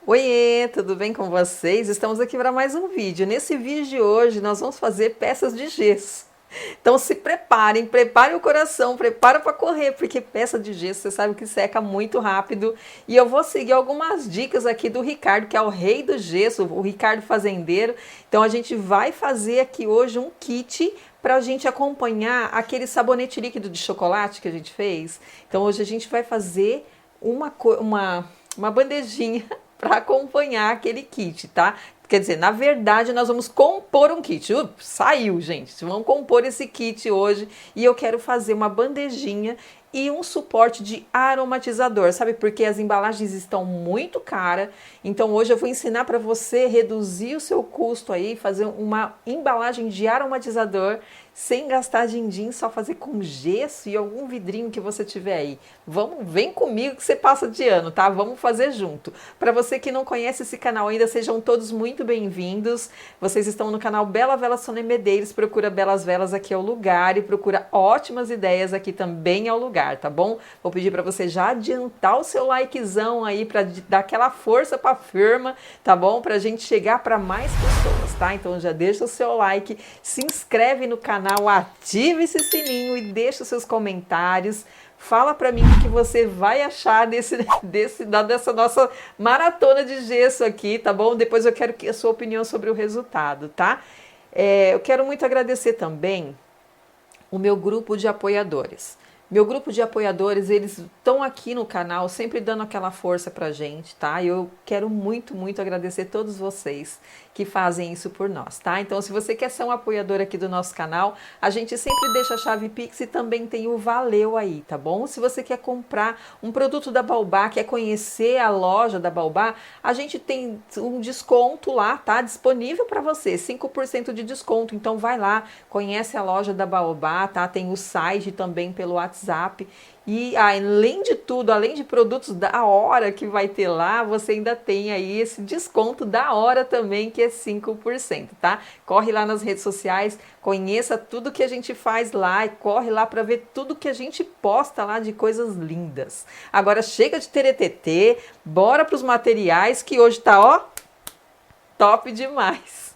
Oiê, tudo bem com vocês? Estamos aqui para mais um vídeo. Nesse vídeo de hoje nós vamos fazer peças de gesso. Então se preparem, preparem o coração, prepara para correr, porque peça de gesso você sabe que seca muito rápido. E eu vou seguir algumas dicas aqui do Ricardo, que é o rei do gesso, o Ricardo Fazendeiro. Então a gente vai fazer aqui hoje um kit para a gente acompanhar aquele sabonete líquido de chocolate que a gente fez. Então hoje a gente vai fazer uma bandejinha para acompanhar aquele kit, tá? Quer dizer, na verdade, nós vamos compor um kit. Saiu, gente. Vamos compor esse kit hoje e eu quero fazer uma bandejinha e um suporte de aromatizador, sabe? Porque as embalagens estão muito caras. Então hoje eu vou ensinar para você reduzir o seu custo aí, fazer uma embalagem de aromatizador sem gastar din-din, só fazer com gesso e algum vidrinho que você tiver aí. Vem comigo que você passa de ano, tá? Vamos fazer junto. Para você que não conhece esse canal ainda, sejam todos muito bem-vindos. Vocês estão no canal Bela Vela Sônia Medeiros, procura Belas Velas, aqui é o lugar, e procura ótimas ideias, aqui também é o lugar, tá bom? Vou pedir para você já adiantar o seu likezão aí, para dar aquela força para a firma, tá bom? Pra gente chegar para mais pessoas, tá? Então já deixa o seu like, se inscreve no canal, ative esse sininho e deixa os seus comentários. Fala para mim o que você vai achar dessa nossa maratona de gesso aqui, tá bom? Depois eu quero a sua opinião sobre o resultado, tá? Eu quero muito agradecer também o meu grupo de apoiadores. Meu grupo de apoiadores, eles estão aqui no canal, sempre dando aquela força pra gente, tá? Eu quero muito, muito agradecer todos vocês que fazem isso por nós, tá? Então, se você quer ser um apoiador aqui do nosso canal, a gente sempre deixa a chave Pix e também tem o Valeu aí, tá bom? Se você quer comprar um produto da Baobá, quer conhecer a loja da Baobá, a gente tem um desconto lá, tá? Disponível para você, 5% de desconto. Então, vai lá, conhece a loja da Baobá, tá? Tem o site também pelo WhatsApp. E além de tudo, além de produtos da hora que vai ter lá, você ainda tem aí esse desconto da hora também, que é 5%, tá? Corre lá nas redes sociais, conheça tudo que a gente faz lá e corre lá para ver tudo que a gente posta lá de coisas lindas. Agora chega de teretetê, bora para os materiais que hoje tá, ó, top demais.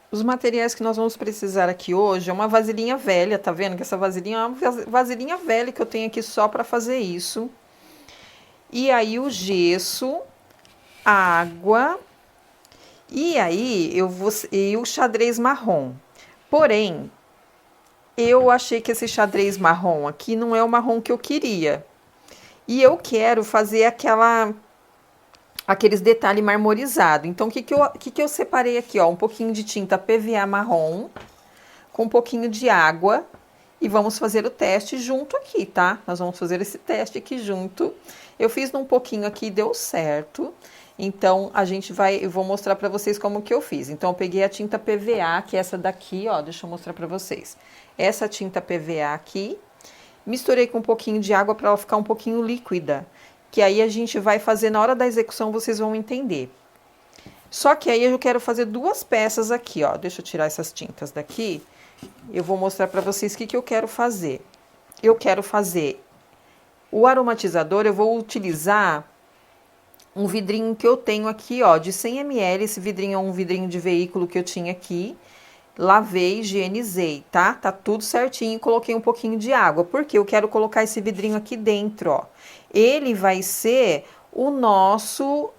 Os materiais que nós vamos precisar aqui hoje é uma vasilhinha velha, tá vendo? Que essa vasilhinha é uma vasilhinha velha que eu tenho aqui só para fazer isso. E aí o gesso, água, e aí e o xadrez marrom. Porém, eu achei que esse xadrez marrom aqui não é o marrom que eu queria. E eu quero fazer aqueles detalhes marmorizados. Então, o que eu separei aqui? Ó, um pouquinho de tinta PVA marrom, com um pouquinho de água, e vamos fazer o teste junto aqui, tá? Nós vamos fazer esse teste aqui junto. Eu fiz num pouquinho aqui, deu certo. Então, eu vou mostrar pra vocês como que eu fiz. Então, eu peguei a tinta PVA, que é essa daqui, ó, deixa eu mostrar pra vocês. Essa tinta PVA aqui, misturei com um pouquinho de água para ela ficar um pouquinho líquida. Que aí a gente vai fazer, na hora da execução, vocês vão entender. Só que aí eu quero fazer duas peças aqui, ó. Deixa eu tirar essas tintas daqui. Eu vou mostrar pra vocês o que eu quero fazer. Eu quero fazer o aromatizador, eu vou utilizar um vidrinho que eu tenho aqui, ó, de 100 ml. Esse vidrinho é um vidrinho de veículo que eu tinha aqui. Lavei, higienizei, tá? Tá tudo certinho, coloquei um pouquinho de água, porque eu quero colocar esse vidrinho aqui dentro, ó. Ele vai ser o nosso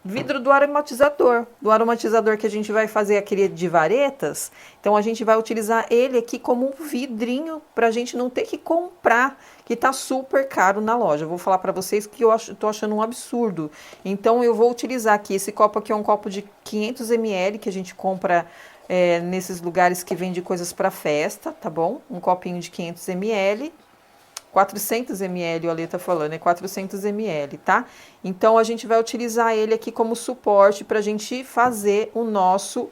vidro do aromatizador que a gente vai fazer aquele de varetas. Então, a gente vai utilizar ele aqui como um vidrinho pra gente não ter que comprar, que tá super caro na loja. Eu vou falar pra vocês que tô achando um absurdo. Então, eu vou utilizar aqui, esse copo aqui é um copo de 500 ml que a gente compra nesses lugares que vende coisas para festa, tá bom? Um copinho de 500 ml, 400 ml, o Ale tá falando, é 400 ml, tá? Então, a gente vai utilizar ele aqui como suporte pra gente fazer o nosso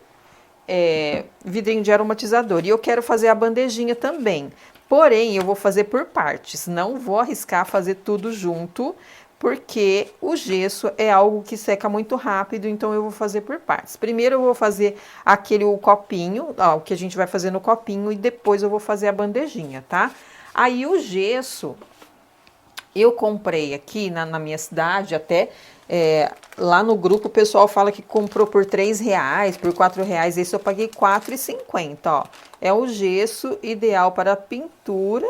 vidrinho de aromatizador. E eu quero fazer a bandejinha também. Porém, eu vou fazer por partes. Não vou arriscar fazer tudo junto, porque o gesso é algo que seca muito rápido, então eu vou fazer por partes. Primeiro eu vou fazer o copinho, o que a gente vai fazer no copinho, e depois eu vou fazer a bandejinha, tá? Aí o gesso, eu comprei aqui na minha cidade, até lá no grupo o pessoal fala que comprou por R$3, por R$4, esse eu paguei R$4,50, ó. É o gesso ideal para pintura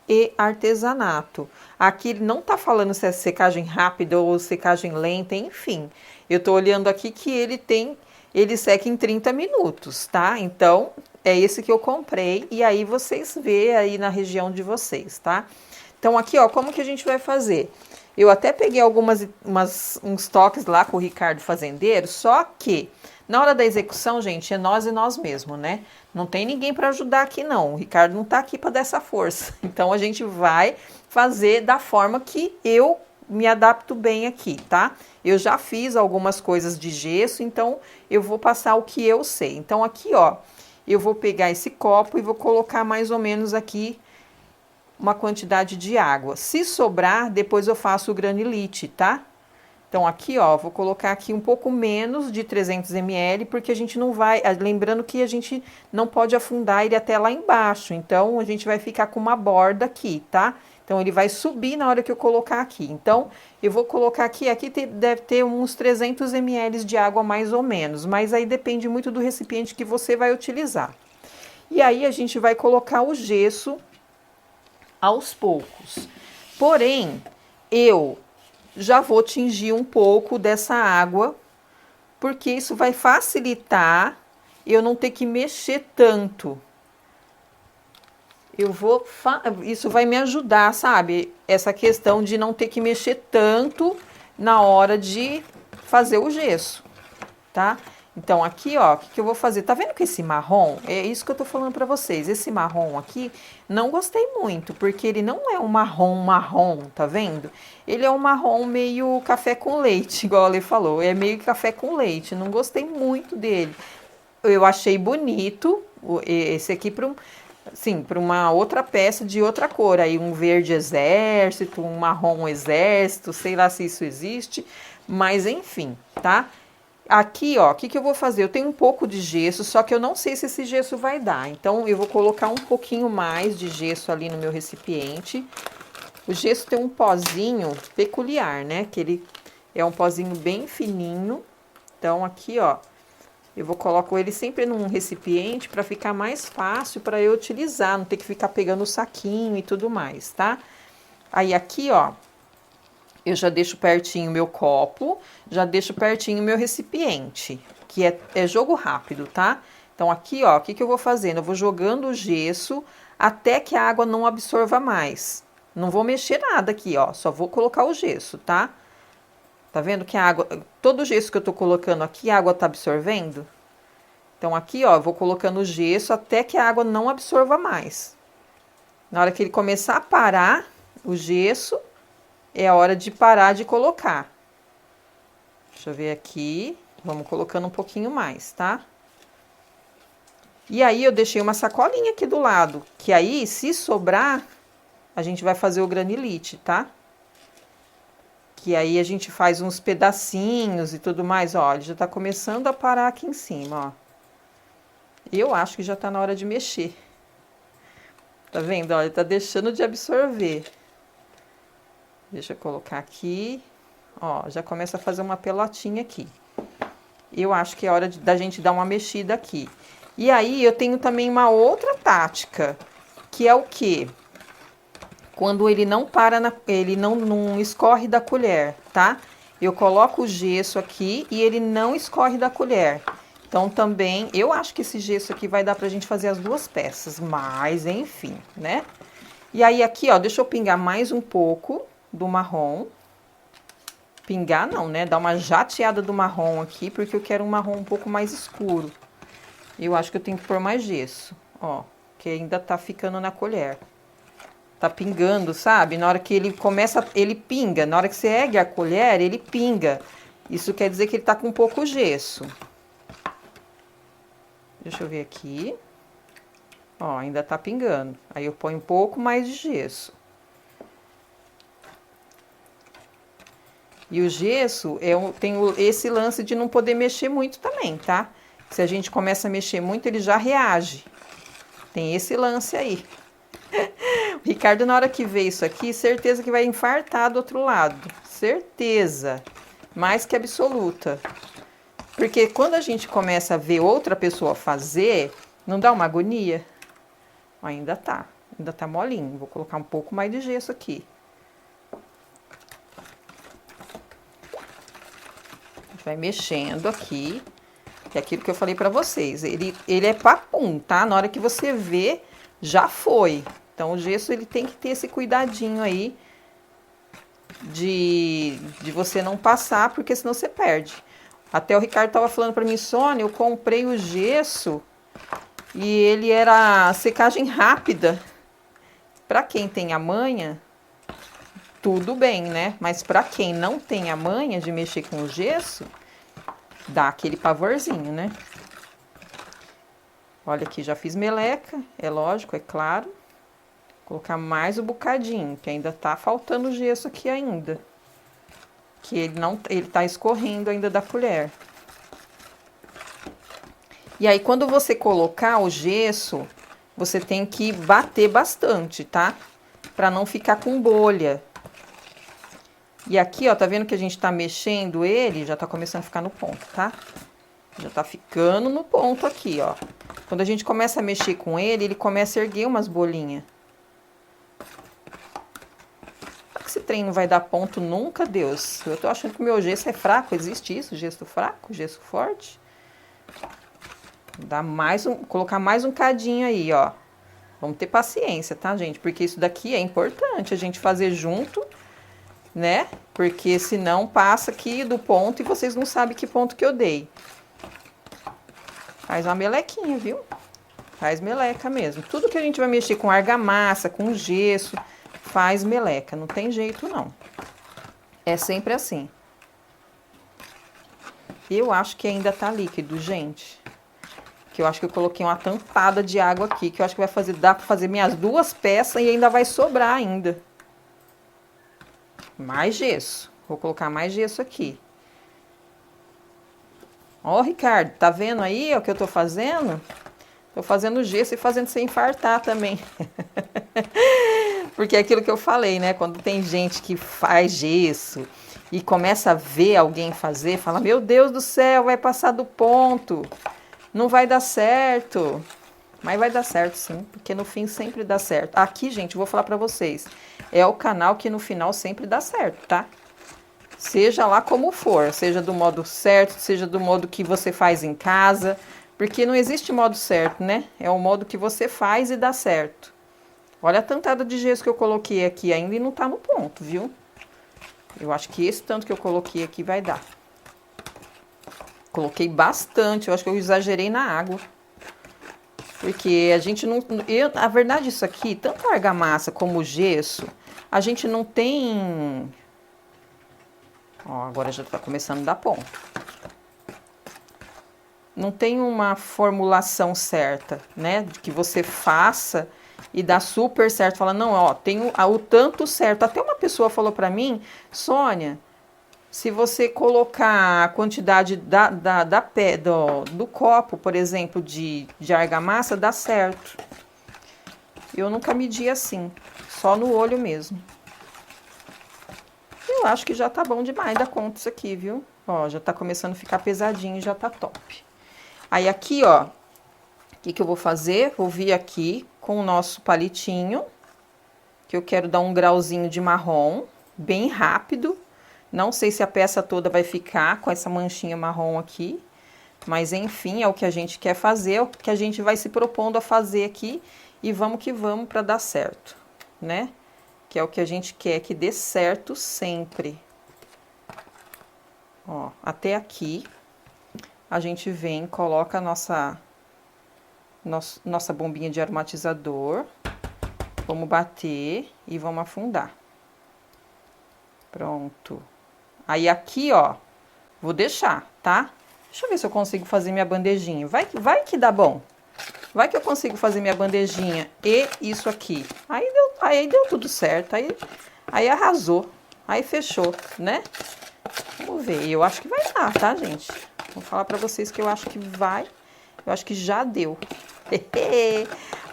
e artesanato. Aqui ele não tá falando se é secagem rápida ou secagem lenta, enfim. Eu tô olhando aqui que ele seca em 30 minutos, tá? Então, é esse que eu comprei e aí vocês vê aí na região de vocês, tá? Então aqui, ó, como que a gente vai fazer? Eu até peguei uns toques lá com o Ricardo Fazendeiro, só que na hora da execução, gente, é nós e nós mesmos, né? Não tem ninguém para ajudar aqui não. O Ricardo não tá aqui para dar essa força. Então a gente vai fazer da forma que eu me adapto bem aqui, tá? Eu já fiz algumas coisas de gesso, então eu vou passar o que eu sei. Então aqui, ó, eu vou pegar esse copo e vou colocar mais ou menos aqui uma quantidade de água. Se sobrar, depois eu faço o granilite, tá? Então aqui, ó, vou colocar aqui um pouco menos de 300 ml, porque a gente não vai, lembrando que a gente não pode afundar ele até lá embaixo, então a gente vai ficar com uma borda aqui, tá? Então ele vai subir na hora que eu colocar aqui. Então eu vou colocar aqui, deve ter uns 300 ml de água mais ou menos, mas aí depende muito do recipiente que você vai utilizar. E aí a gente vai colocar o gesso aos poucos. Porém, eu já vou tingir um pouco dessa água, porque isso vai facilitar eu não ter que mexer tanto. Isso vai me ajudar, sabe? Essa questão de não ter que mexer tanto na hora de fazer o gesso, tá? Então aqui, ó, o que eu vou fazer? Tá vendo que esse marrom, é isso que eu tô falando pra vocês, esse marrom aqui, não gostei muito, porque ele não é um marrom, tá vendo? Ele é um marrom meio café com leite, igual a Lê falou, é meio café com leite, não gostei muito dele. Eu achei bonito esse aqui para uma outra peça de outra cor, aí um verde exército, um marrom exército, sei lá se isso existe, mas enfim, tá? Aqui, ó, o que eu vou fazer? Eu tenho um pouco de gesso, só que eu não sei se esse gesso vai dar. Então, eu vou colocar um pouquinho mais de gesso ali no meu recipiente. O gesso tem um pozinho peculiar, né? Que ele é um pozinho bem fininho. Então, aqui, ó, coloco ele sempre num recipiente para ficar mais fácil para eu utilizar, não ter que ficar pegando o saquinho e tudo mais, tá? Aí, aqui, ó, eu já deixo pertinho o meu copo, já deixo pertinho o meu recipiente, que é jogo rápido, tá? Então aqui, ó, o que eu vou fazendo? Eu vou jogando o gesso até que a água não absorva mais. Não vou mexer nada aqui, ó, só vou colocar o gesso, tá? Tá vendo que a água, todo o gesso que eu tô colocando aqui, a água tá absorvendo? Então aqui, ó, eu vou colocando o gesso até que a água não absorva mais. Na hora que ele começar a parar o gesso, é a hora de parar de colocar. Deixa eu ver aqui. Vamos colocando um pouquinho mais, tá? E aí, eu deixei uma sacolinha aqui do lado. Que aí, se sobrar, a gente vai fazer o granilite, tá? Que aí a gente faz uns pedacinhos e tudo mais. Ó, ele já tá começando a parar aqui em cima, ó. Eu acho que já tá na hora de mexer. Tá vendo? Ó, ele tá deixando de absorver. Deixa eu colocar aqui, ó, já começa a fazer uma pelotinha aqui. Eu acho que é hora da gente dar uma mexida aqui. E aí, eu tenho também uma outra tática, que é o quê? Quando ele não ele não escorre da colher, tá? Eu coloco o gesso aqui e ele não escorre da colher. Então, também, eu acho que esse gesso aqui vai dar pra gente fazer as duas peças, mas, enfim, né? E aí, aqui, ó, deixa eu pingar mais um pouco do marrom. Pingar não, né? Dar uma jateada do marrom aqui, porque eu quero um marrom um pouco mais escuro. Eu acho que eu tenho que pôr mais gesso, ó, que ainda tá ficando na colher. Tá pingando, sabe? Na hora que ele começa, ele pinga. Na hora que você ergue a colher, ele pinga. Isso quer dizer que ele tá com pouco gesso. Deixa eu ver aqui. Ó, ainda tá pingando. Aí eu ponho um pouco mais de gesso. E o gesso tem esse lance de não poder mexer muito também, tá? Se a gente começa a mexer muito, ele já reage. Tem esse lance aí. O Ricardo, na hora que vê isso aqui, certeza que vai infartar do outro lado. Certeza. Mais que absoluta. Porque quando a gente começa a ver outra pessoa fazer, não dá uma agonia? Ainda tá molinho. Vou colocar um pouco mais de gesso aqui. A gente vai mexendo aqui. É aquilo que eu falei pra vocês. Ele é papum, tá? Na hora que você vê, já foi. Então o gesso ele tem que ter esse cuidadinho aí de você não passar, porque senão você perde. Até o Ricardo tava falando pra mim, Sônia, eu comprei o gesso e ele era secagem rápida. Pra quem tem a manha, tudo bem, né? Mas pra quem não tem a manha de mexer com o gesso, dá aquele pavorzinho, né? Olha aqui, já fiz meleca, é lógico, é claro. Vou colocar mais um bocadinho, que ainda tá faltando gesso aqui ainda. Que ele tá escorrendo ainda da colher. E aí, quando você colocar o gesso, você tem que bater bastante, tá? Pra não ficar com bolha. E aqui, ó, tá vendo que a gente tá mexendo ele? Já tá começando a ficar no ponto, tá? Já tá ficando no ponto aqui, ó. Quando a gente começa a mexer com ele, ele começa a erguer umas bolinhas. Esse trem não vai dar ponto nunca, Deus. Eu tô achando que o meu gesso é fraco. Existe isso? Gesso fraco? Gesso forte? Colocar mais um cadinho aí, ó. Vamos ter paciência, tá, gente? Porque isso daqui é importante a gente fazer junto, né? Porque senão passa aqui do ponto e vocês não sabem que ponto que eu dei. Faz uma melequinha, viu? Faz meleca mesmo. Tudo que a gente vai mexer com argamassa, com gesso, faz meleca. Não tem jeito, não. É sempre assim. Eu acho que ainda tá líquido, gente. Que eu acho que eu coloquei uma tampada de água aqui, que eu acho que dá pra fazer minhas duas peças e ainda vai sobrar ainda. Mais gesso. Vou colocar mais gesso aqui. Ó, Ricardo, tá vendo aí o que eu tô fazendo? Tô fazendo gesso e fazendo você infartar também. Porque é aquilo que eu falei, né? Quando tem gente que faz gesso e começa a ver alguém fazer, fala, meu Deus do céu, vai passar do ponto. Não vai dar certo. Mas vai dar certo sim, porque no fim sempre dá certo. Aqui, gente, eu vou falar pra vocês. É o canal que no final sempre dá certo, tá? Seja lá como for, seja do modo certo, seja do modo que você faz em casa, porque não existe modo certo, né? É o modo que você faz e dá certo. Olha a tantada de gesso que eu coloquei aqui ainda e não tá no ponto, viu? Eu acho que esse tanto que eu coloquei aqui vai dar. Coloquei bastante, eu acho que eu exagerei na água. Porque a gente não... na verdade, isso aqui, tanto a argamassa como o gesso, a gente não tem... Ó, agora já tá começando a dar ponto. Não tem uma formulação certa, né? De que você faça e dá super certo. Fala, não, ó, tem o tanto certo. Até uma pessoa falou pra mim, Sônia, se você colocar a quantidade do copo, por exemplo, de argamassa, dá certo. Eu nunca medi assim, só no olho mesmo. Eu acho que já tá bom demais da conta isso aqui, viu? Ó, já tá começando a ficar pesadinho e já tá top. Aí aqui, ó, o que eu vou fazer? Vou vir aqui com o nosso palitinho, que eu quero dar um grauzinho de marrom, bem rápido. Não sei se a peça toda vai ficar com essa manchinha marrom aqui, mas enfim, é o que a gente quer fazer, é o que a gente vai se propondo a fazer aqui e vamos que vamos para dar certo, né? Que é o que a gente quer que dê certo sempre. Ó, até aqui a gente vem, coloca a nossa bombinha de aromatizador, vamos bater e vamos afundar. Pronto. Aí aqui, ó, vou deixar, tá? Deixa eu ver se eu consigo fazer minha bandejinha. Vai que dá bom. Vai que eu consigo fazer minha bandejinha e isso aqui. Aí deu tudo certo. Aí arrasou. Aí fechou, né? Vamos ver. Eu acho que vai dar, tá, gente? Vou falar pra vocês que eu acho que vai. Eu acho que já deu.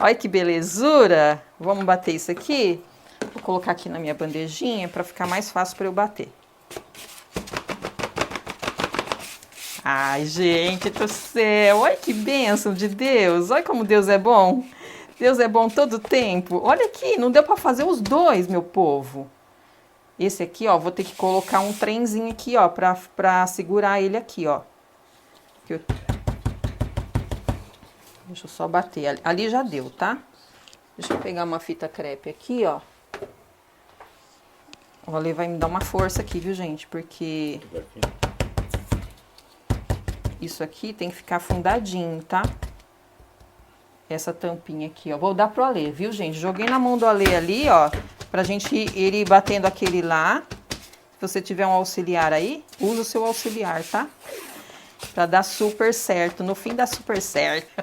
Olha que belezura. Vamos bater isso aqui. Vou colocar aqui na minha bandejinha pra ficar mais fácil pra eu bater. Ai, gente do céu, olha que bênção de Deus, olha como Deus é bom. Deus é bom todo tempo. Olha aqui, não deu para fazer os dois, meu povo. Esse aqui, ó, vou ter que colocar um trenzinho aqui, ó, pra segurar ele aqui, ó. Deixa eu só bater, ali já deu, tá? Deixa eu pegar uma fita crepe aqui, ó. O Ale vai me dar uma força aqui, viu, gente? Porque isso aqui tem que ficar afundadinho, tá? Essa tampinha aqui, ó. Vou dar pro Ale, viu, gente? Joguei na mão do Ale ali, ó. Pra gente ir batendo aquele lá. Se você tiver um auxiliar aí, usa o seu auxiliar, tá? Pra dar super certo. No fim dá super certo.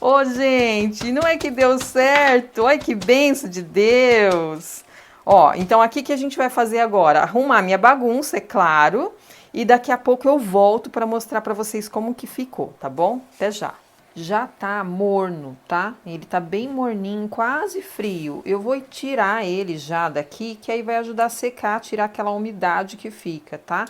Ô, gente, não é que deu certo? Olha que benção de Deus. Ó, então aqui que a gente vai fazer agora? Arrumar minha bagunça, é claro. E daqui a pouco eu volto para mostrar para vocês como que ficou, tá bom? Até já. Já tá morno, tá? Ele tá bem morninho, quase frio. Eu vou tirar ele já daqui, que aí vai ajudar a secar, tirar aquela umidade que fica, tá?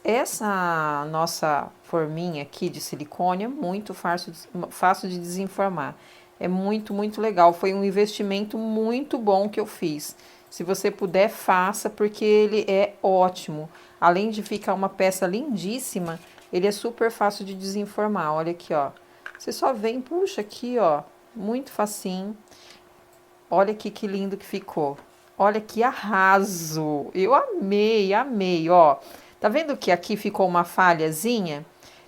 Essa nossa forminha aqui de silicone é muito fácil de desenformar. É muito, muito legal. Foi um investimento muito bom que eu fiz. Se você puder, faça, porque ele é ótimo. Além de ficar uma peça lindíssima, ele é super fácil de desenformar. Olha aqui, ó. Você só vem, puxa aqui, ó. Muito facinho. Olha aqui que lindo que ficou. Olha que arraso. Eu amei, amei, ó. Tá vendo que aqui ficou uma falhazinha?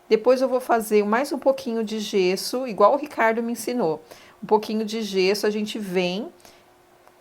Depois eu vou fazer mais um pouquinho de gesso, igual o Ricardo me ensinou. Um pouquinho de gesso, a gente vem,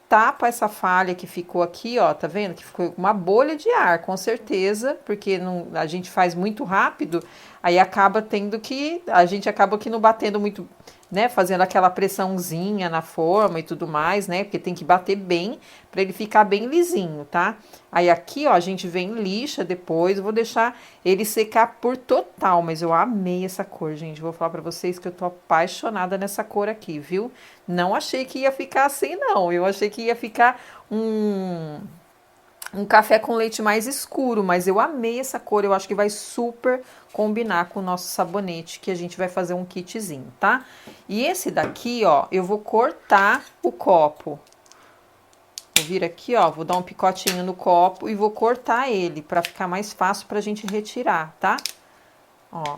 tapa essa falha que ficou aqui, ó, tá vendo? Que ficou uma bolha de ar, com certeza, porque não, a gente faz muito rápido, aí acaba tendo que, a gente acaba aqui não batendo muito, né, fazendo aquela pressãozinha na forma e tudo mais, né, porque tem que bater bem para ele ficar bem lisinho, tá? Aí aqui, ó, a gente vem lixa depois, eu vou deixar ele secar por total, mas eu amei essa cor, gente, vou falar para vocês que eu tô apaixonada nessa cor aqui, viu? Não achei que ia ficar assim, não, eu achei que ia ficar um café com leite mais escuro, mas eu amei essa cor, eu acho que vai super combinar com o nosso sabonete, que a gente vai fazer um kitzinho, tá? E esse daqui, ó, eu vou cortar o copo. Vou vir aqui, ó, vou dar um picotinho no copo e vou cortar ele, pra ficar mais fácil pra gente retirar, tá? Ó.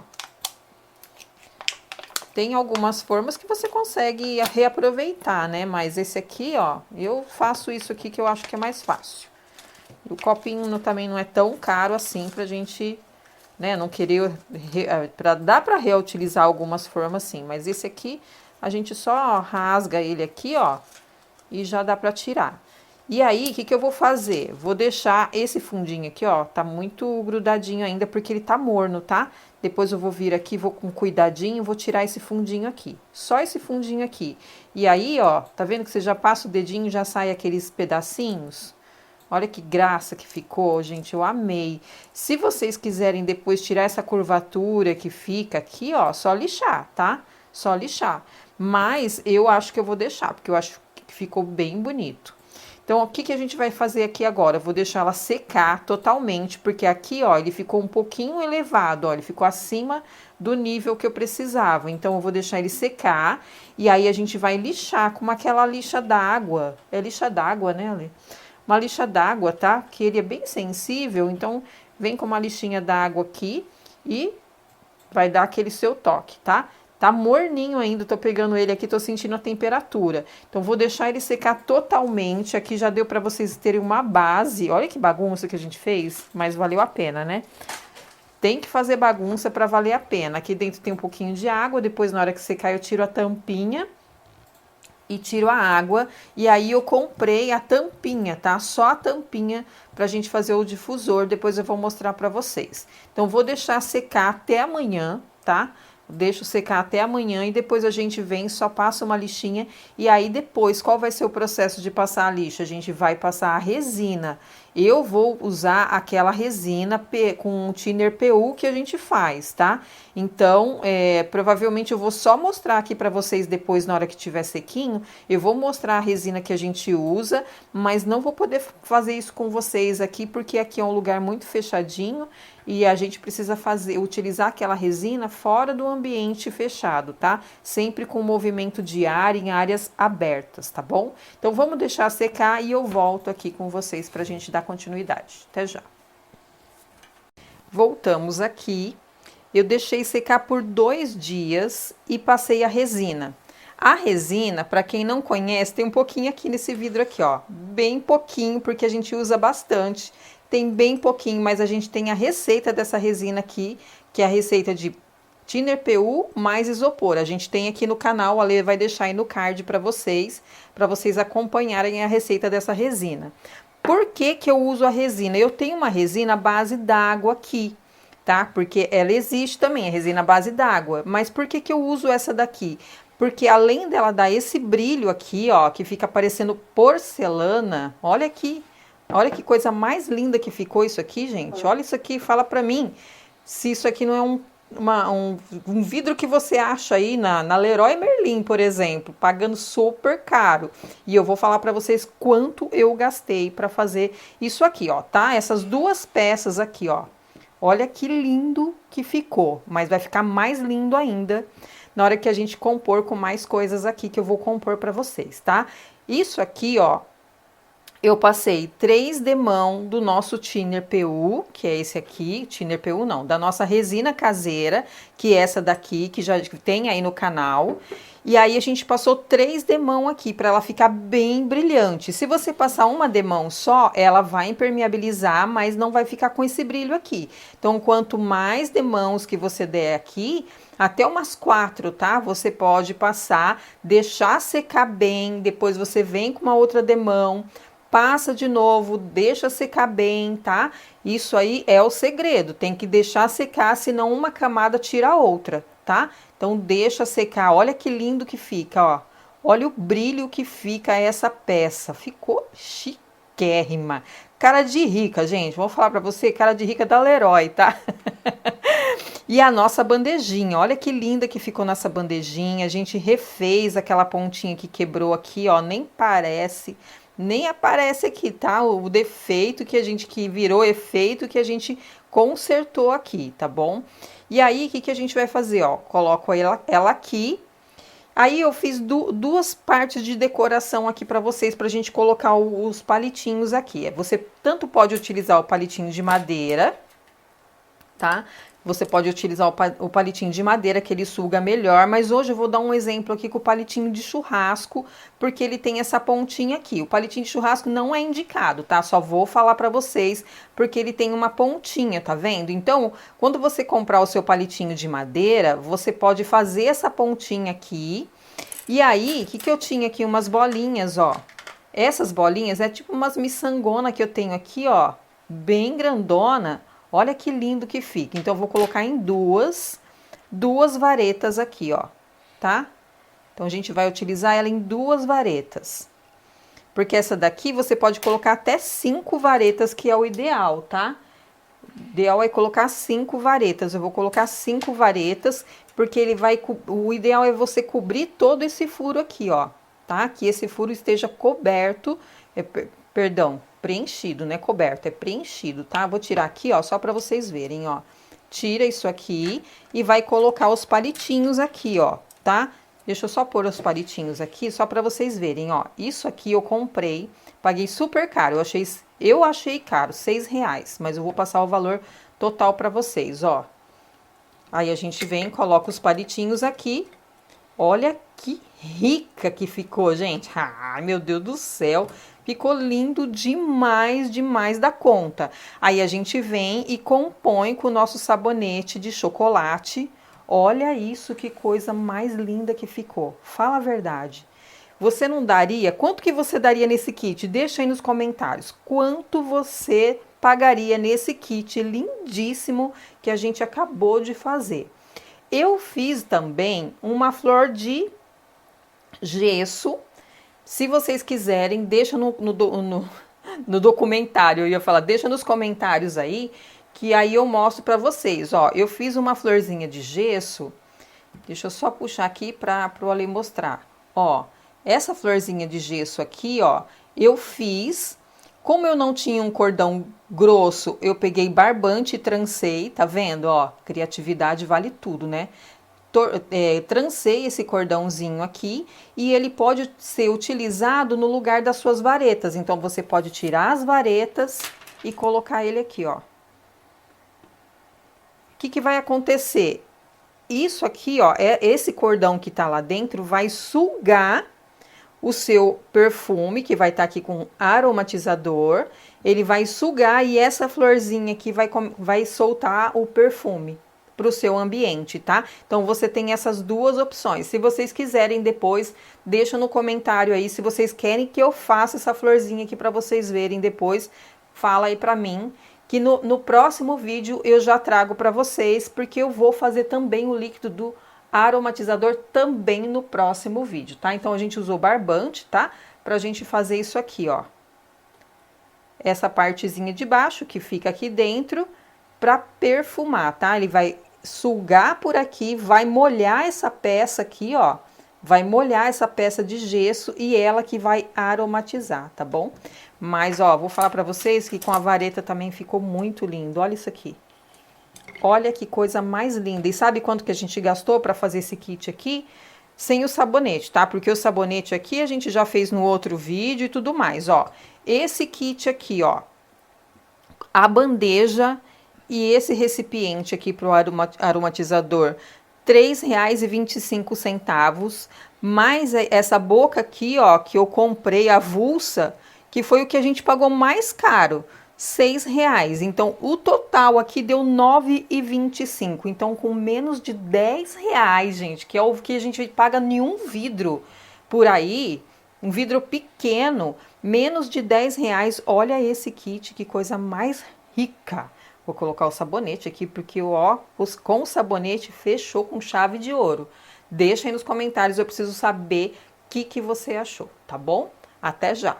Tem algumas formas que você consegue reaproveitar, né? Mas esse aqui, ó, eu faço isso aqui que eu acho que é mais fácil. O copinho também não é tão caro assim pra gente, né, não querer, dá pra reutilizar algumas formas sim, mas esse aqui a gente só rasga ele aqui, ó, e já dá pra tirar. E aí, o que eu vou fazer? Vou deixar esse fundinho aqui, ó, tá muito grudadinho ainda porque ele tá morno, tá? Depois eu vou vir aqui, vou com cuidadinho, vou tirar esse fundinho aqui, só esse fundinho aqui. E aí, ó, tá vendo que você já passa o dedinho e já sai aqueles pedacinhos? Olha que graça que ficou, gente, eu amei. Se vocês quiserem depois tirar essa curvatura que fica aqui, ó, só lixar, tá? Só lixar. Mas eu acho que eu vou deixar, porque eu acho que ficou bem bonito. Então, o que a gente vai fazer aqui agora? Eu vou deixar ela secar totalmente, porque aqui, ó, ele ficou um pouquinho elevado, ó, ele ficou acima do nível que eu precisava. Então, eu vou deixar ele secar, e aí a gente vai lixar com aquela lixa d'água. É lixa d'água, né, Ale? Uma lixa d'água, tá? Que ele é bem sensível, então vem com uma lixinha d'água aqui e vai dar aquele seu toque, tá? Tá morninho ainda, tô pegando ele aqui, tô sentindo a temperatura. Então vou deixar ele secar totalmente, aqui já deu pra vocês terem uma base. Olha que bagunça que a gente fez, mas valeu a pena, né? Tem que fazer bagunça pra valer a pena. Aqui dentro tem um pouquinho de água, depois na hora que secar eu tiro a tampinha. e tiro a água. E aí eu comprei a tampinha, tá? Só a tampinha pra gente fazer o difusor. Depois eu vou mostrar pra vocês. Então vou deixar secar até amanhã, tá? Deixo secar até amanhã e depois a gente vem, só passa uma lixinha. E aí depois, qual vai ser o processo de passar a lixa? A gente vai passar a resina. Eu vou usar aquela resina com o thinner PU que a gente faz, tá? Então, provavelmente eu vou só mostrar aqui para vocês depois, na hora que tiver sequinho, eu vou mostrar a resina que a gente usa, mas não vou poder fazer isso com vocês aqui, porque aqui é um lugar muito fechadinho e a gente precisa utilizar aquela resina fora do ambiente fechado, tá? Sempre com movimento de ar em áreas abertas, tá bom? Então vamos deixar secar e eu volto aqui com vocês pra gente dar continuidade. Até já. Voltamos aqui. Eu deixei secar por 2 dias e passei a resina. A resina, para quem não conhece, tem um pouquinho aqui nesse vidro aqui, ó. Bem pouquinho, porque a gente usa bastante. Tem bem pouquinho, mas a gente tem a receita dessa resina aqui, que é a receita de thinner PU mais isopor. A gente tem aqui no canal, a Lê vai deixar aí no card para vocês acompanharem a receita dessa resina. Por que que eu uso a resina? Eu tenho uma resina à base d'água aqui, tá? Porque ela existe também, a resina à base d'água. Mas por que que eu uso essa daqui? Porque além dela dar esse brilho aqui, ó, que fica parecendo porcelana, olha aqui. Olha que coisa mais linda que ficou isso aqui, gente. Olha isso aqui, fala pra mim se isso aqui não é um vidro que você acha aí na Leroy Merlin, por exemplo, pagando super caro. E eu vou falar pra vocês quanto eu gastei pra fazer isso aqui, ó, tá? Essas 2 peças aqui, ó. Olha que lindo que ficou, mas vai ficar mais lindo ainda na hora que a gente compor com mais coisas aqui que eu vou compor pra vocês, tá? Isso aqui, ó, eu passei 3 demão do nosso thinner PU, que é esse aqui, thinner PU não, da nossa resina caseira, que é essa daqui, que já tem aí no canal. E aí a gente passou 3 demão aqui, para ela ficar bem brilhante. Se você passar uma demão só, ela vai impermeabilizar, mas não vai ficar com esse brilho aqui. Então, quanto mais demãos que você der aqui, até umas 4, tá? Você pode passar, deixar secar bem, depois você vem com uma outra demão, passa de novo, deixa secar bem, tá? Isso aí é o segredo, tem que deixar secar, senão uma camada tira a outra, tá? Então deixa secar, olha que lindo que fica, ó. Olha o brilho que fica essa peça, ficou chiquérrima. Cara de rica, gente, vou falar pra você, cara de rica da Leroy, tá? E a nossa bandejinha, olha que linda que ficou nossa bandejinha, a gente refez aquela pontinha que quebrou aqui, ó, nem aparece aqui, tá? O defeito que virou efeito que a gente consertou aqui, tá bom? E aí, o que a gente vai fazer, ó? Coloco ela aqui. Aí eu fiz 2 partes de decoração aqui pra vocês, pra gente colocar os palitinhos aqui. Você tanto pode utilizar o palitinho de madeira, tá? Você pode utilizar o palitinho de madeira, que ele suga melhor, mas hoje eu vou dar um exemplo aqui com o palitinho de churrasco, porque ele tem essa pontinha aqui. O palitinho de churrasco não é indicado, tá? Só vou falar pra vocês, porque ele tem uma pontinha, tá vendo? Então, quando você comprar o seu palitinho de madeira, você pode fazer essa pontinha aqui. E aí, o que eu tinha aqui? Umas bolinhas, ó. Essas bolinhas é tipo umas miçangonas que eu tenho aqui, ó, bem grandona. Olha que lindo que fica. Então, eu vou colocar em duas varetas aqui, ó, tá? Então, a gente vai utilizar ela em 2 varetas. Porque essa daqui você pode colocar até 5 varetas, que é o ideal, tá? O ideal é colocar 5 varetas. Eu vou colocar 5 varetas, porque o ideal é você cobrir todo esse furo aqui, ó, tá? Que esse furo esteja coberto, preenchido, não é coberto, é preenchido, tá? Vou tirar aqui, ó, só pra vocês verem, ó. Tira isso aqui e vai colocar os palitinhos aqui, ó, tá? Deixa eu só pôr os palitinhos aqui, só pra vocês verem, ó. Isso aqui eu comprei, paguei super caro, eu achei caro, R$6, mas eu vou passar o valor total pra vocês, ó. Aí a gente vem, coloca os palitinhos aqui. Olha que rica que ficou, gente. Ai, meu Deus do céu. Ficou lindo demais, demais da conta. Aí a gente vem e compõe com o nosso sabonete de chocolate. Olha isso, que coisa mais linda que ficou. Fala a verdade. Você não daria? Quanto que você daria nesse kit? Deixa aí nos comentários. Quanto você pagaria nesse kit lindíssimo que a gente acabou de fazer? Eu fiz também uma flor de gesso. Se vocês quiserem, deixa no documentário. Eu ia falar, deixa nos comentários aí, que aí eu mostro pra vocês. Ó, eu fiz uma florzinha de gesso. Deixa eu só puxar aqui para o Ale mostrar. Ó, essa florzinha de gesso aqui, ó, eu fiz. Como eu não tinha um cordão grosso, eu peguei barbante e trancei, tá vendo? Ó, criatividade vale tudo, né? Trancei esse cordãozinho aqui e ele pode ser utilizado no lugar das suas varetas. Então, você pode tirar as varetas e colocar ele aqui, ó. O que vai acontecer? Isso aqui, ó, esse cordão que tá lá dentro vai sugar o seu perfume, que vai estar aqui com aromatizador. Ele vai sugar e essa florzinha aqui vai soltar o perfume para o seu ambiente, tá? Então, você tem essas duas opções. Se vocês quiserem depois, deixa no comentário aí. Se vocês querem que eu faça essa florzinha aqui para vocês verem depois, fala aí para mim. Que no próximo vídeo eu já trago para vocês, porque eu vou fazer também o líquido do aromatizador também no próximo vídeo, tá? Então, a gente usou barbante, tá? Pra gente fazer isso aqui, ó. Essa partezinha de baixo que fica aqui dentro pra perfumar, tá? Ele vai sugar por aqui, vai molhar essa peça aqui, ó. Vai molhar essa peça de gesso e ela que vai aromatizar, tá bom? Mas, ó, vou falar pra vocês que com a vareta também ficou muito lindo. Olha isso aqui. Olha que coisa mais linda. E sabe quanto que a gente gastou para fazer esse kit aqui? Sem o sabonete, tá? Porque o sabonete aqui a gente já fez no outro vídeo e tudo mais, ó. Esse kit aqui, ó. A bandeja e esse recipiente aqui pro aromatizador, R$ 3,25. Mais essa boca aqui, ó, que eu comprei avulsa, que foi o que a gente pagou mais caro. R$6. Então, o total aqui deu R$ 9,25. Então, com menos de R$10, gente, que é o que a gente paga em um vidro por aí, um vidro pequeno, menos de R$10. Olha esse kit, que coisa mais rica. Vou colocar o sabonete aqui, porque ó, com o sabonete fechou com chave de ouro. Deixa aí nos comentários, eu preciso saber o que você achou, tá bom? Até já!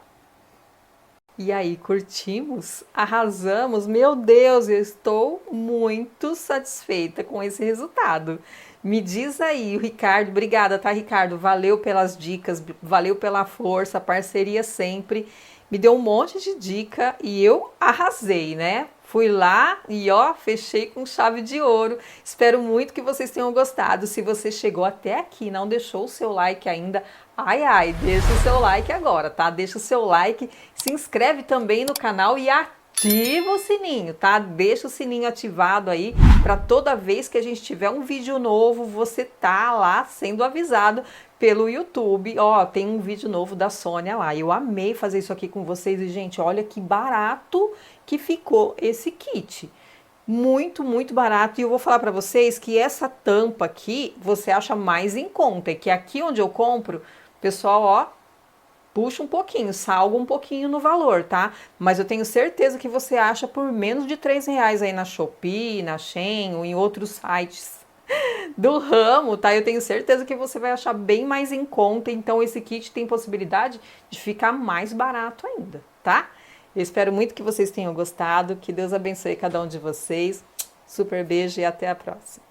E aí, curtimos? Arrasamos? Meu Deus, eu estou muito satisfeita com esse resultado. Me diz aí, o Ricardo, obrigada, tá, Ricardo? Valeu pelas dicas, valeu pela força, parceria sempre. Me deu um monte de dica e eu arrasei, né? Fui lá e ó, fechei com chave de ouro. Espero muito que vocês tenham gostado. Se você chegou até aqui e não deixou o seu like ainda, ai, deixa o seu like agora, tá? Deixa o seu like, se inscreve também no canal e ativa o sininho, tá? Deixa o sininho ativado aí para toda vez que a gente tiver um vídeo novo, você tá lá sendo avisado pelo YouTube. Ó, tem um vídeo novo da Sônia lá. Eu amei fazer isso aqui com vocês e, gente, olha que barato que ficou esse kit. Muito, muito barato. E eu vou falar para vocês que essa tampa aqui você acha mais em conta. E que aqui onde eu compro, pessoal, ó, puxa um pouquinho, salga um pouquinho no valor, tá? Mas eu tenho certeza que você acha por menos de R$3 aí na Shopee, na Shein ou em outros sites do ramo, tá? Eu tenho certeza que você vai achar bem mais em conta. Então esse kit tem possibilidade de ficar mais barato ainda, tá? Eu espero muito que vocês tenham gostado. Que Deus abençoe cada um de vocês. Super beijo e até a próxima.